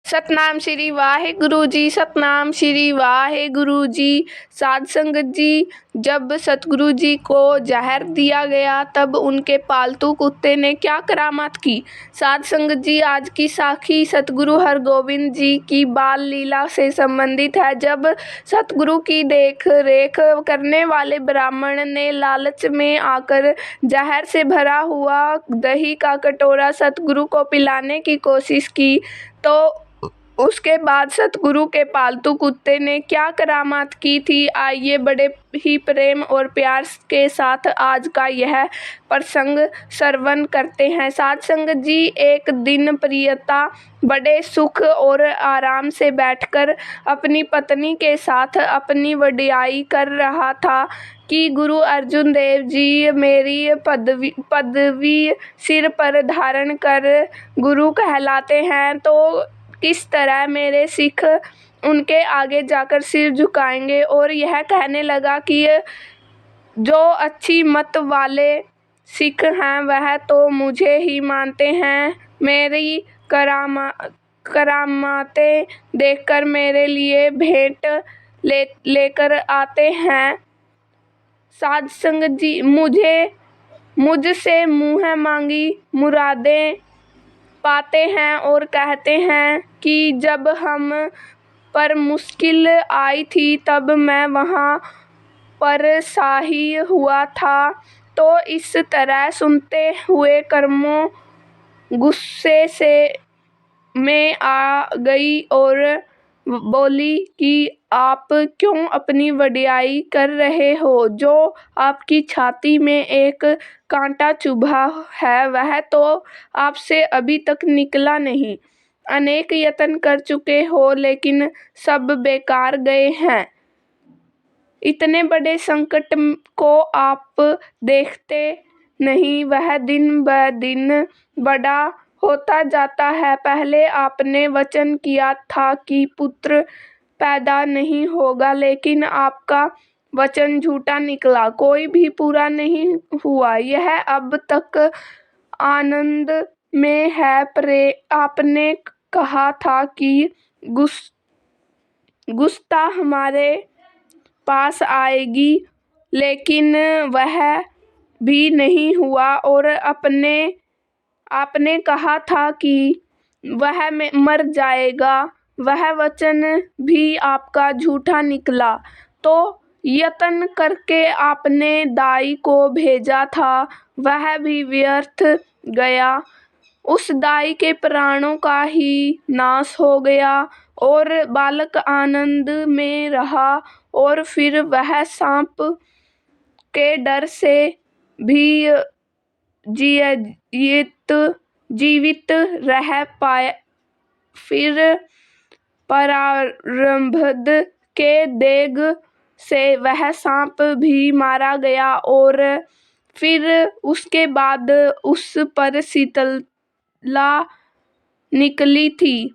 सतनाम श्री वाहेगुरु जी। सतनाम श्री वाहेगुरु जी। साध संगत जी, जब सतगुरु जी को जहर दिया गया तब उनके पालतू कुत्ते ने क्या करामात की। साध संगत जी, आज की साखी सतगुरु हरगोविंद जी की बाल लीला से संबंधित है। जब सतगुरु की देख रेख करने वाले ब्राह्मण ने लालच में आकर जहर से भरा हुआ दही का कटोरा सतगुरु को पिलाने की कोशिश की, तो उसके बाद सतगुरु के पालतू कुत्ते ने क्या करामात की थी। आइए बड़े ही प्रेम और प्यार के साथ आज का यह प्रसंग श्रवण करते हैं। साध संगत जी, एक दिन प्रियता बड़े सुख और आराम से बैठकर अपनी पत्नी के साथ अपनी वडियाई कर रहा था कि गुरु अर्जुन देव जी मेरी पदवी सिर पर धारण कर गुरु कहलाते हैं, तो किस तरह मेरे सिख उनके आगे जाकर सिर झुकाएंगे। और यह कहने लगा कि जो अच्छी मत वाले सिख हैं वह तो मुझे ही मानते हैं, मेरी करामातें देखकर मेरे लिए भेंट लेकर आते हैं। साध संगत जी, मुझसे मुँह मांगी मुरादें पाते हैं और कहते हैं कि जब हम पर मुश्किल आई थी तब मैं वहाँ पर शाही हुआ था। तो इस तरह सुनते हुए कर्मों गुस्से से में आ गई और बोली कि आप क्यों अपनी वडियाई कर रहे हो। जो आपकी छाती में एक कांटा चुभा है वह तो आपसे अभी तक निकला नहीं। अनेक यत्न कर चुके हो लेकिन सब बेकार गए हैं। इतने बड़े संकट को आप देखते नहीं, वह दिन ब दिन बड़ा होता जाता है। पहले आपने वचन किया था कि पुत्र पैदा नहीं होगा, लेकिन आपका वचन झूठा निकला, कोई भी पूरा नहीं हुआ। यह अब तक आनंद में है। आपने कहा था कि गुस्ता हमारे पास आएगी, लेकिन वह भी नहीं हुआ। और आपने कहा था कि वह मर जाएगा, वह वचन भी आपका झूठा निकला। तो यत्न करके आपने दाई को भेजा था, वह भी व्यर्थ गया। उस दाई के प्राणों का ही नाश हो गया और बालक आनंद में रहा। और फिर वह सांप के डर से भी जीवित रह पाया। फिर प्रारब्ध के देग से वह सांप भी मारा गया और फिर उसके बाद उस पर शीतला निकली थी।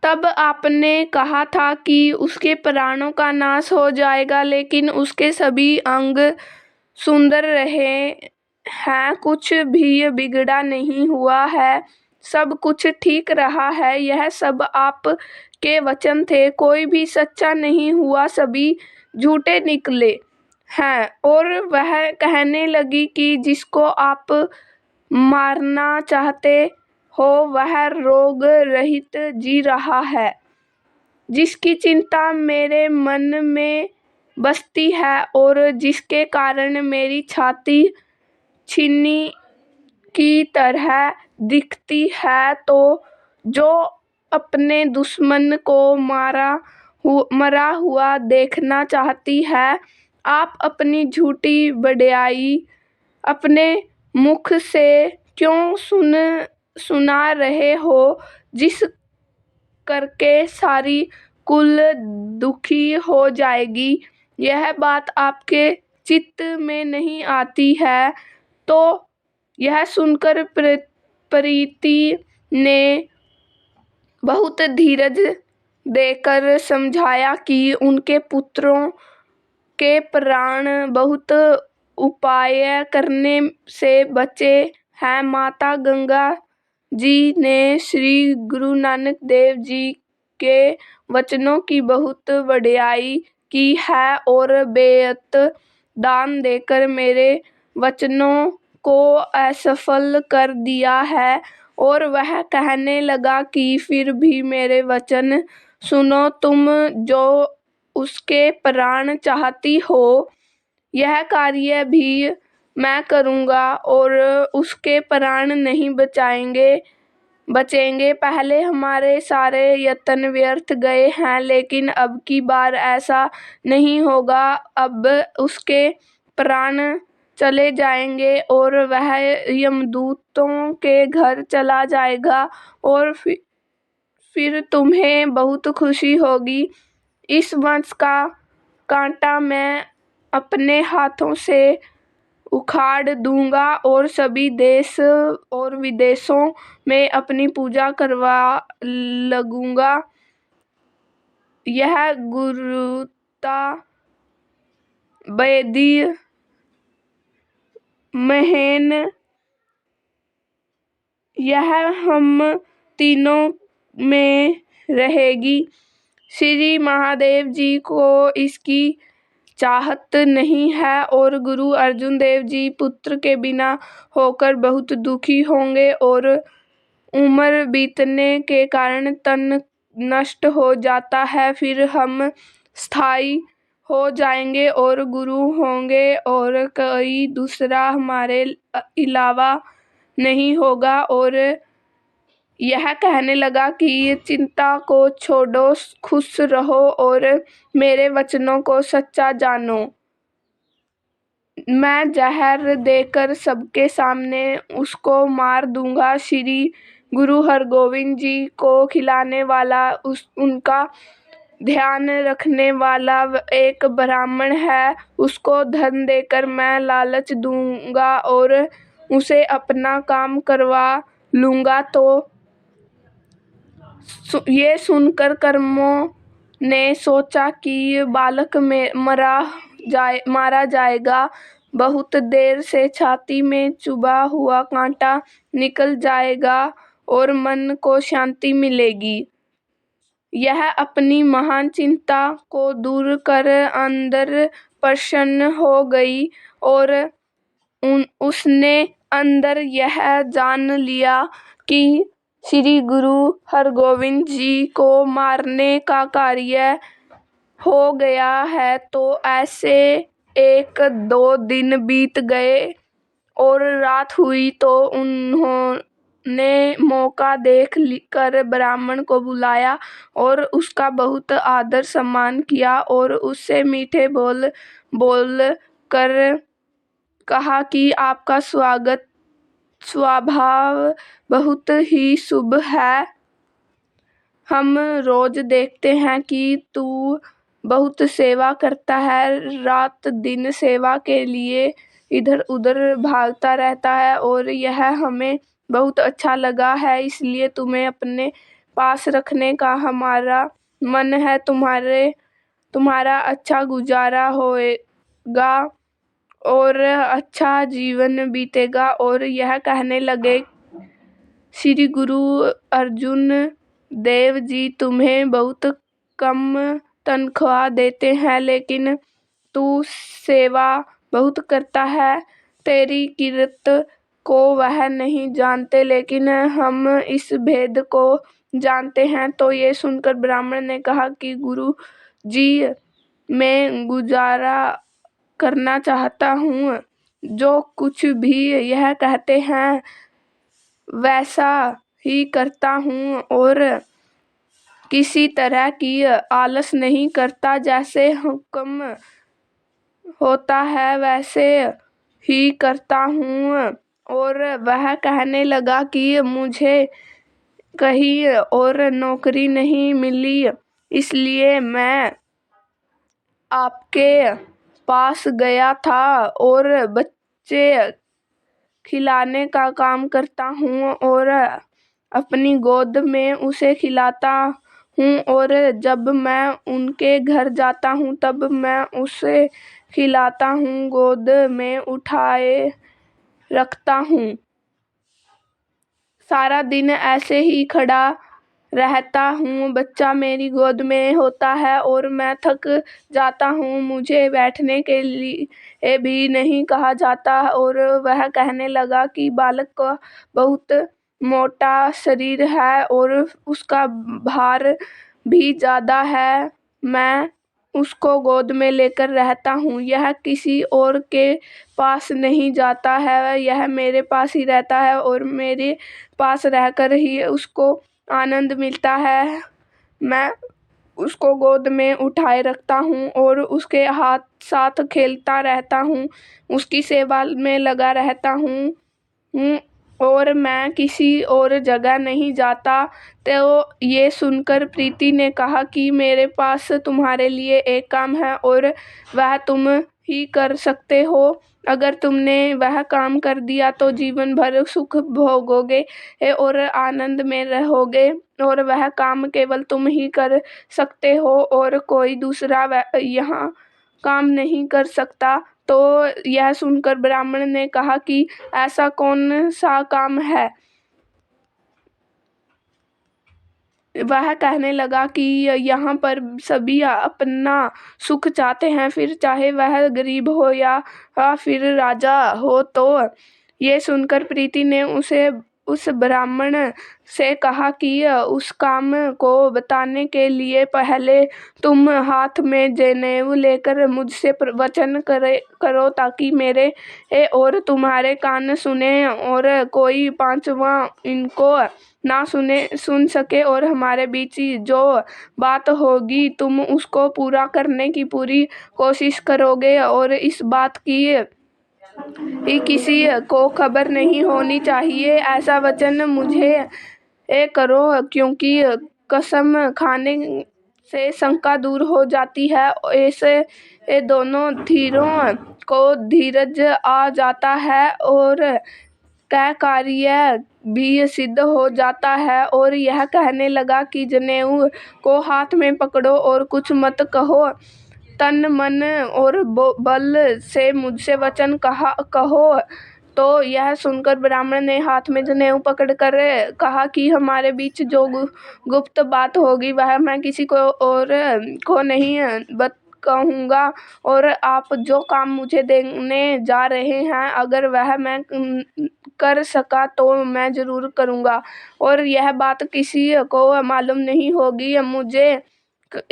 तब आपने कहा था कि उसके प्राणों का नाश हो जाएगा, लेकिन उसके सभी अंग सुंदर रहे हैं, कुछ भी बिगड़ा नहीं हुआ है, सब कुछ ठीक रहा है। यह सब आप के वचन थे, कोई भी सच्चा नहीं हुआ, सभी झूठे निकले हैं। और वह कहने लगी कि जिसको आप मारना चाहते हो वह रोग रहित जी रहा है, जिसकी चिंता मेरे मन में बसती है और जिसके कारण मेरी छाती छीनी की तरह दिखती है। तो जो अपने दुश्मन को मरा हुआ देखना चाहती है, आप अपनी झूठी वडियाई अपने मुख से क्यों सुना रहे हो, जिस करके सारी कुल दुखी हो जाएगी। यह बात आपके चित्त में नहीं आती है। तो यह सुनकर प्रीति ने बहुत धीरज देकर समझाया कि उनके पुत्रों के प्राण बहुत उपाय करने से बचे हैं। माता गंगा जी ने श्री गुरु नानक देव जी के वचनों की बहुत वडियाई की है और बेअंत दान देकर मेरे वचनों को असफल कर दिया है। और वह कहने लगा कि फिर भी मेरे वचन सुनो तुम जो उसके प्राण चाहती हो, यह कार्य भी मैं करूँगा और उसके प्राण नहीं बचेंगे। पहले हमारे सारे यत्न व्यर्थ गए हैं, लेकिन अब की बार ऐसा नहीं होगा। अब उसके प्राण चले जाएंगे और वह यमदूतों के घर चला जाएगा और फिर तुम्हें बहुत खुशी होगी। इस वंश का कांटा मैं अपने हाथों से उखाड़ दूंगा और सभी देश और विदेशों में अपनी पूजा करवा लगूंगा। यह गुरुता, वेदी, महन, यह हम तीनों में रहेगी। श्री महादेव जी को इसकी चाहत नहीं है और गुरु अर्जुन देव जी पुत्र के बिना होकर बहुत दुखी होंगे और उम्र बीतने के कारण तन नष्ट हो जाता है। फिर हम स्थायी हो जाएंगे और गुरु होंगे और कोई दूसरा हमारे अलावा नहीं होगा। और यह कहने लगा कि चिंता को छोड़ो, खुश रहो और मेरे वचनों को सच्चा जानो। मैं जहर देकर सबके सामने उसको मार दूंगा। श्री गुरु हरगोविंद जी को खिलाने वाला उनका ध्यान रखने वाला एक ब्राह्मण है, उसको धन देकर मैं लालच दूंगा और उसे अपना काम करवा लूंगा। तो ये सुनकर कर्मों ने सोचा कि बालक में मारा जाएगा। बहुत देर से छाती में चुभा हुआ कांटा निकल जाएगा और मन को शांति मिलेगी। यह अपनी महान चिंता को दूर कर अंदर प्रसन्न हो गई और उसने अंदर यह जान लिया कि श्री गुरु हरगोविंद जी को मारने का कार्य हो गया है। तो ऐसे 1-2 दिन बीत गए और रात हुई तो उन्होंने मौका देख कर ब्राह्मण को बुलाया और उसका बहुत आदर सम्मान किया और उससे मीठे बोल कर कहा कि आपका स्वभाव बहुत ही शुभ है। हम रोज देखते हैं कि तू बहुत सेवा करता है, रात दिन सेवा के लिए इधर उधर भागता रहता है और यह हमें बहुत अच्छा लगा है, इसलिए तुम्हें अपने पास रखने का हमारा मन है। तुम्हारा अच्छा गुजारा होएगा और अच्छा जीवन बीतेगा। और यह कहने लगे, श्री गुरु अर्जुन देव जी तुम्हें बहुत कम तनख्वाह देते हैं, लेकिन तू सेवा बहुत करता है। तेरी कीर्त को वह नहीं जानते, लेकिन हम इस भेद को जानते हैं। तो ये सुनकर ब्राह्मण ने कहा कि गुरु जी, मैं गुजारा करना चाहता हूँ, जो कुछ भी यह कहते हैं वैसा ही करता हूँ और किसी तरह की आलस नहीं करता। जैसे हुक्म होता है वैसे ही करता हूँ। और वह कहने लगा कि मुझे कहीं और नौकरी नहीं मिली, इसलिए मैं आपके पास गया था और बच्चे खिलाने का काम करता हूँ और अपनी गोद में उसे खिलाता हूँ और जब मैं उनके घर जाता हूँ तब मैं उसे खिलाता हूँ, गोद में उठाए रखता हूँ। सारा दिन ऐसे ही खड़ा रहता हूँ। बच्चा मेरी गोद में होता है और मैं थक जाता हूँ। मुझे बैठने के लिए भी नहीं कहा जाता। और वह कहने लगा कि बालक का बहुत मोटा शरीर है और उसका भार भी ज़्यादा है। मैं उसको गोद में लेकर रहता हूँ। यह किसी और के पास नहीं जाता है, यह मेरे पास ही रहता है और मेरे पास रहकर ही उसको आनंद मिलता है। मैं उसको गोद में उठाए रखता हूँ और उसके हाथ साथ खेलता रहता हूँ, उसकी सेवा में लगा रहता हूँ और मैं किसी और जगह नहीं जाता। तो ये सुनकर प्रीति ने कहा कि मेरे पास तुम्हारे लिए एक काम है और वह तुम ही कर सकते हो। अगर तुमने वह काम कर दिया तो जीवन भर सुख भोगोगे और आनंद में रहोगे और वह काम केवल तुम ही कर सकते हो और कोई दूसरा यहाँ काम नहीं कर सकता। तो यह सुनकर ब्राह्मण ने कहा कि ऐसा कौन सा काम है। वह कहने लगा कि यहाँ पर सभी अपना सुख चाहते हैं, फिर चाहे वह गरीब हो या फिर राजा हो। तो ये सुनकर प्रीति ने उस ब्राह्मण से कहा कि उस काम को बताने के लिए पहले तुम हाथ में जनेऊ लेकर मुझसे वचन करो ताकि मेरे और तुम्हारे कान सुने और कोई पांचवा इनको ना सुन सके और हमारे बीच जो बात होगी तुम उसको पूरा करने की पूरी कोशिश करोगे और इस बात की किसी को खबर नहीं होनी चाहिए। ऐसा वचन मुझे करो क्योंकि कसम खाने से शंका दूर हो जाती है। ऐसे दोनों धीरों को धीरज आ जाता है और तय कार्य भी सिद्ध हो जाता है। और यह कहने लगा कि जनेऊ को हाथ में पकड़ो और कुछ मत कहो, तन मन और बल से मुझसे वचन कहो। तो यह सुनकर ब्राह्मण ने हाथ में जनेऊ पकड़कर कहा कि हमारे बीच जो गुप्त बात होगी वह मैं किसी को और को नहीं कहूँगा और आप जो काम मुझे देने जा रहे हैं अगर वह मैं कर सका तो मैं जरूर करूँगा और यह बात किसी को मालूम नहीं होगी। मुझे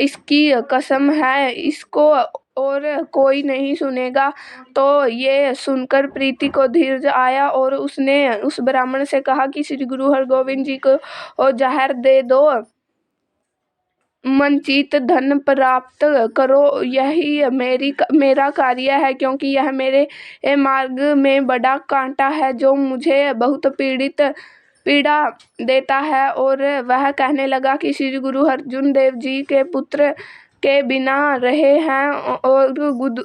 इसकी कसम है, इसको और कोई नहीं सुनेगा। तो ये सुनकर प्रीति को धीरज आया और उसने उस ब्राह्मण से कहा कि श्री गुरु हरगोविंद जी को जहर दे दो, मनचित धन प्राप्त करो, यही मेरा कार्य है क्योंकि यह मेरे मार्ग में बड़ा कांटा है जो मुझे बहुत पीड़ा देता है। और वह कहने लगा कि श्री गुरु अर्जुन देव जी के पुत्र के बिना रहे हैं और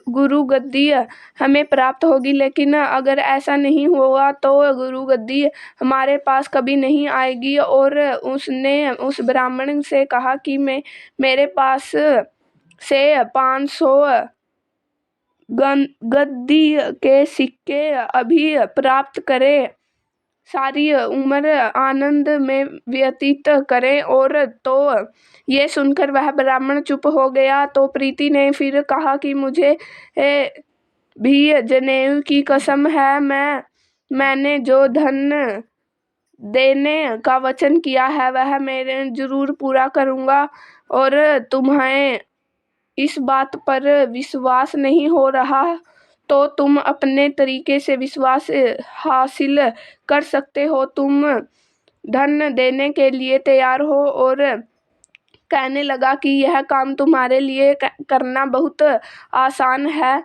गुरु गद्दी हमें प्राप्त होगी, लेकिन अगर ऐसा नहीं हुआ तो गुरु गद्दी हमारे पास कभी नहीं आएगी। और उसने उस ब्राह्मण से कहा कि मेरे पास से 500 गद्दी के सिक्के अभी प्राप्त करे, सारी उम्र आनंद में व्यतीत करे। और तो ये सुनकर वह ब्राह्मण चुप हो गया। तो प्रीति ने फिर कहा कि मुझे भी जनेऊ की कसम है, मैंने जो धन देने का वचन किया है वह मैं जरूर पूरा करूँगा और तुम्हें इस बात पर विश्वास नहीं हो रहा तो तुम अपने तरीके से विश्वास हासिल कर सकते हो। तुम धन देने के लिए तैयार हो। और कहने लगा कि यह काम तुम्हारे लिए करना बहुत आसान है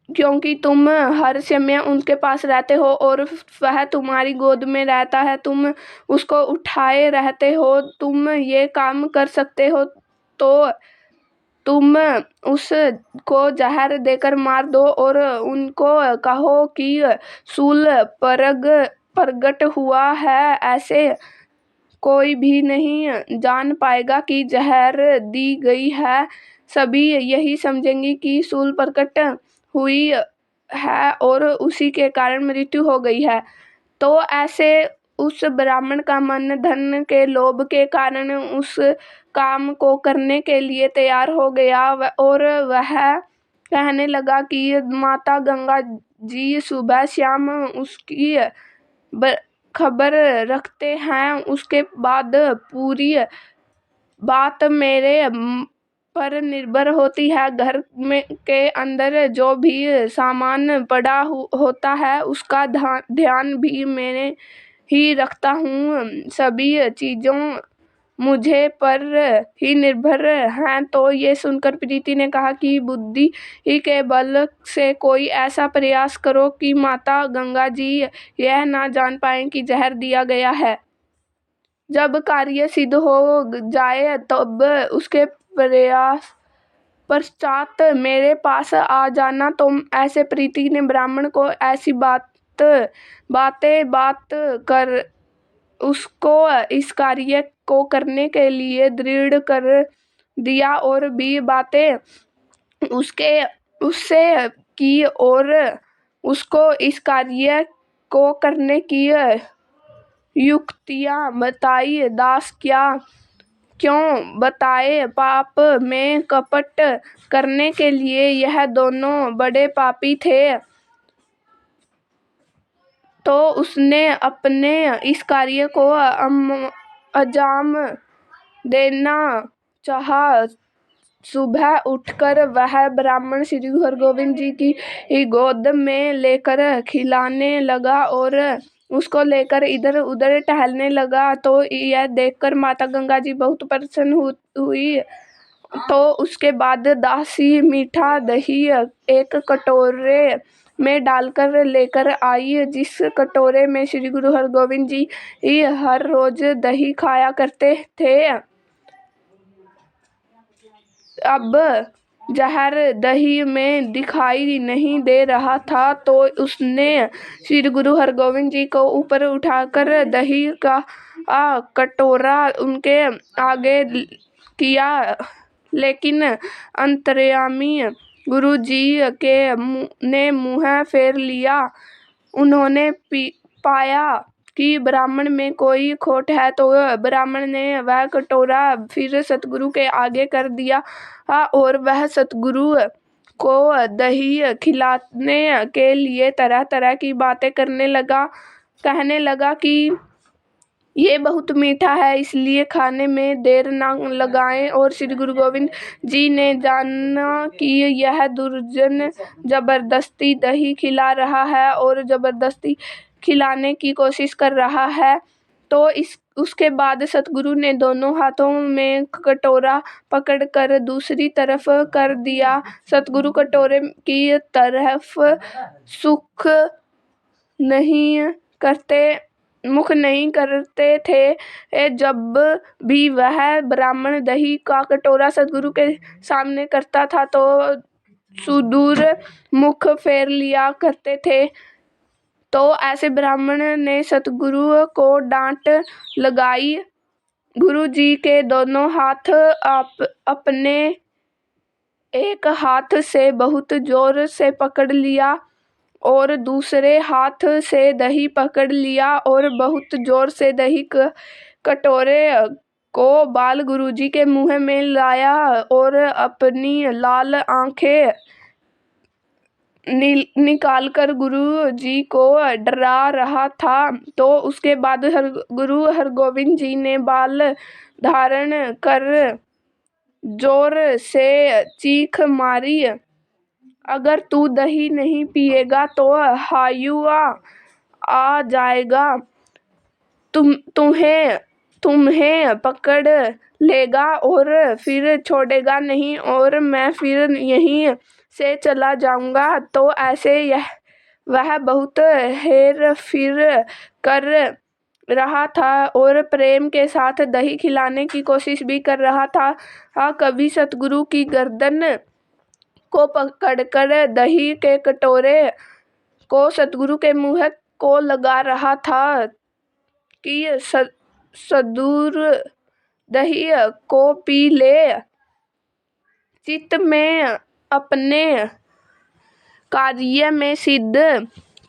क्योंकि तुम हर समय उनके पास रहते हो और वह तुम्हारी गोद में रहता है, तुम उसको उठाए रहते हो, तुम ये काम कर सकते हो। तो तुम उसको जहर देकर मार दो और उनको कहो कि शूल प्रगट हुआ है, ऐसे कोई भी नहीं जान पाएगा कि जहर दी गई है, सभी यही समझेंगे कि शूल प्रकट हुई है और उसी के कारण मृत्यु हो गई है। तो ऐसे उस ब्राह्मण का मन धन के लोभ के कारण उस काम को करने के लिए तैयार हो गया और वह कहने लगा कि माता गंगा जी सुबह शाम उसकी खबर रखते हैं, उसके बाद पूरी बात मेरे पर निर्भर होती है। घर में के अंदर जो भी सामान पड़ा होता है उसका ध्यान भी मैं ही रखता हूँ। सभी चीजों मुझे पर ही निर्भर हैं। तो ये सुनकर प्रीति ने कहा कि बुद्धि ही के बल से कोई ऐसा प्रयास करो कि माता गंगा जी यह ना जान पाए कि जहर दिया गया है। जब कार्य सिद्ध हो जाए तब उसके प्रयास पश्चात मेरे पास आ जाना। तो ऐसे प्रीति ने ब्राह्मण को ऐसी बात कर उसको इस कार्य को करने के लिए दृढ़ कर दिया और भी बातें उससे की और उसको इस कार्य को करने की युक्तियां बताई। दास क्यों बताए, पाप में कपट करने के लिए यह दोनों बड़े पापी थे। तो उसने अपने इस कार्य को अंजाम देना चाहा। सुबह उठकर वह ब्राह्मण श्री गुरु हरगोविंद जी की गोद में लेकर खिलाने लगा और उसको लेकर इधर उधर टहलने लगा। तो यह देखकर माता गंगा जी बहुत प्रसन्न हुई। तो उसके बाद दासी मीठा दही एक कटोरे में डालकर लेकर आई, जिस कटोरे में श्री गुरु हरगोविंद जी हर रोज दही खाया करते थे। अब जहर दही में दिखाई नहीं दे रहा था। तो उसने श्री गुरु हरगोविंद जी को ऊपर उठाकर दही का कटोरा उनके आगे किया, लेकिन अंतर्यामी गुरु जी ने मुंह फेर लिया। उन्होंने पाया कि ब्राह्मण में कोई खोट है। तो ब्राह्मण ने वह कटोरा फिर सतगुरु के आगे कर दिया और वह सतगुरु को दही खिलाने के लिए तरह तरह की बातें करने लगा। कहने लगा कि ये बहुत मीठा है, इसलिए खाने में देर ना लगाएं। और श्री गुरु गोविंद जी ने जाना कि यह दुर्जन जबरदस्ती दही खिला रहा है और जबरदस्ती खिलाने की कोशिश कर रहा है। तो उसके बाद सतगुरु ने दोनों हाथों में कटोरा पकड़कर दूसरी तरफ कर दिया। सतगुरु कटोरे की तरफ मुख नहीं करते थे। जब भी वह ब्राह्मण दही का कटोरा सतगुरु के सामने करता था तो सुदूर मुख फेर लिया करते थे। तो ऐसे ब्राह्मण ने सतगुरु को डांट लगाई। गुरु जी के दोनों हाथ अपने एक हाथ से बहुत जोर से पकड़ लिया और दूसरे हाथ से दही पकड़ लिया और बहुत जोर से दही कटोरे को बाल गुरुजी के मुंह में लाया और अपनी लाल आंखें निकालकर गुरु जी को डरा रहा था। तो उसके बाद गुरु हरगोविंद जी ने बाल धारण कर जोर से चीख मारी, अगर तू दही नहीं पिएगा तो हायुआ आ जाएगा, तुम्हें पकड़ लेगा और फिर छोड़ेगा नहीं और मैं फिर यहीं से चला जाऊंगा। तो ऐसे वह बहुत हेर फेर कर रहा था और प्रेम के साथ दही खिलाने की कोशिश भी कर रहा था। कभी सतगुरु की गर्दन को पकड़कर दही के कटोरे को सतगुरु के मुंह को लगा रहा था कि सदूर दही को पी ले। चित्त में अपने कार्य में सिद्ध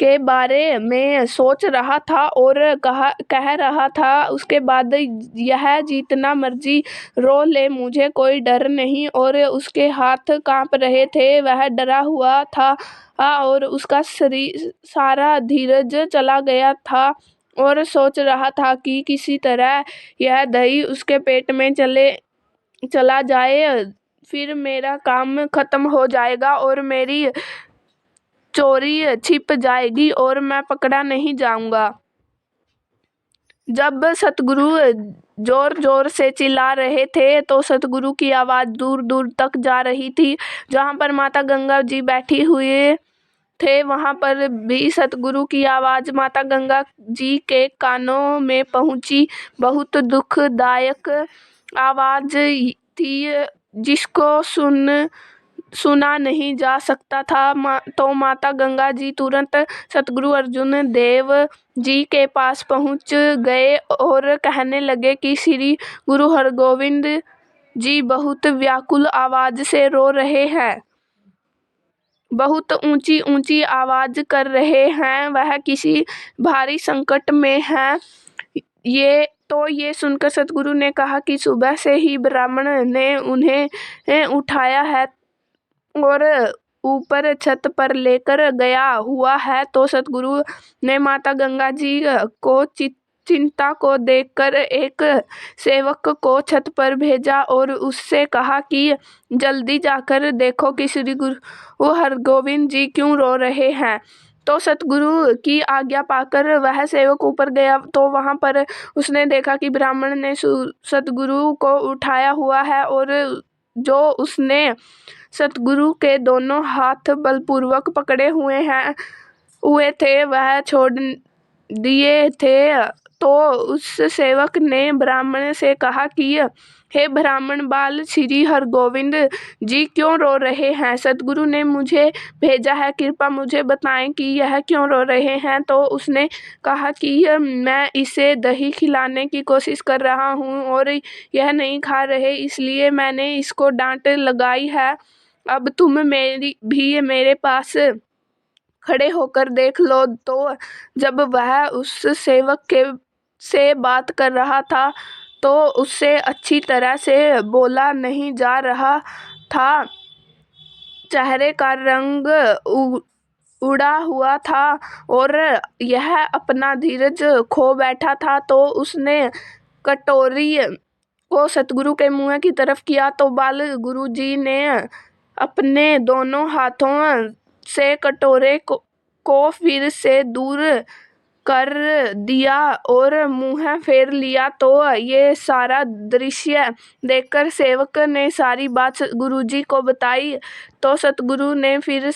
के बारे में सोच रहा था और कह रहा था, उसके बाद यह जितना मर्जी रो ले, मुझे कोई डर नहीं। और उसके हाथ कांप रहे थे, वह डरा हुआ था और उसका सारा धीरज चला गया था और सोच रहा था कि किसी तरह यह दही उसके पेट में चला जाए, फिर मेरा काम खत्म हो जाएगा और मेरी चोरी छिप जाएगी और मैं पकड़ा नहीं जाऊंगा। जब सतगुरु जोर जोर से चिल्ला रहे थे तो सतगुरु की आवाज दूर दूर तक जा रही थी। जहां पर माता गंगा जी बैठी हुए थे, वहां पर भी सतगुरु की आवाज माता गंगा जी के कानों में पहुंची। बहुत दुखदायक आवाज थी, जिसको सुना नहीं जा सकता था। तो माता गंगा जी तुरंत सतगुरु अर्जुन देव जी के पास पहुंच गए और कहने लगे कि श्री गुरु हरगोविंद जी बहुत व्याकुल आवाज से रो रहे हैं, बहुत ऊंची ऊंची आवाज कर रहे हैं, वह किसी भारी संकट में है। ये सुनकर सतगुरु ने कहा कि सुबह से ही ब्राह्मण ने उन्हें उठाया है और ऊपर छत पर लेकर गया हुआ है। तो सतगुरु ने माता गंगा जी को चिंता को देखकर एक सेवक को छत पर भेजा और उससे कहा कि जल्दी जाकर देखो कि श्री गुरु हरगोविंद जी क्यों रो रहे हैं। तो सतगुरु की आज्ञा पाकर वह सेवक ऊपर गया तो वहां पर उसने देखा कि ब्राह्मण ने सतगुरु को उठाया हुआ है और जो उसने सतगुरु के दोनों हाथ बलपूर्वक पकड़े हुए थे वह छोड़ दिए थे। तो उस सेवक ने ब्राह्मण से कहा कि हे ब्राह्मण बाल, श्री हरगोविंद जी क्यों रो रहे हैं? सतगुरु ने मुझे भेजा है, कृपया मुझे बताएं कि यह क्यों रो रहे हैं। तो उसने कहा कि मैं इसे दही खिलाने की कोशिश कर रहा हूँ और यह नहीं खा रहे, इसलिए मैंने इसको डांट लगाई है। अब तुम मेरे पास खड़े होकर देख लो। तो जब वह उस सेवक से बात कर रहा था तो उससे अच्छी तरह से बोला नहीं जा रहा था, चेहरे का रंग उड़ा हुआ था और यह अपना धीरज खो बैठा था। तो उसने कटोरी को सतगुरु के मुंह की तरफ किया तो बाल गुरुजी ने अपने दोनों हाथों से कटोरे को फिर से दूर कर दिया और मुंह फेर लिया। तो ये सारा दृश्य देखकर सेवक ने सारी बात गुरुजी को बताई। तो सतगुरु ने फिर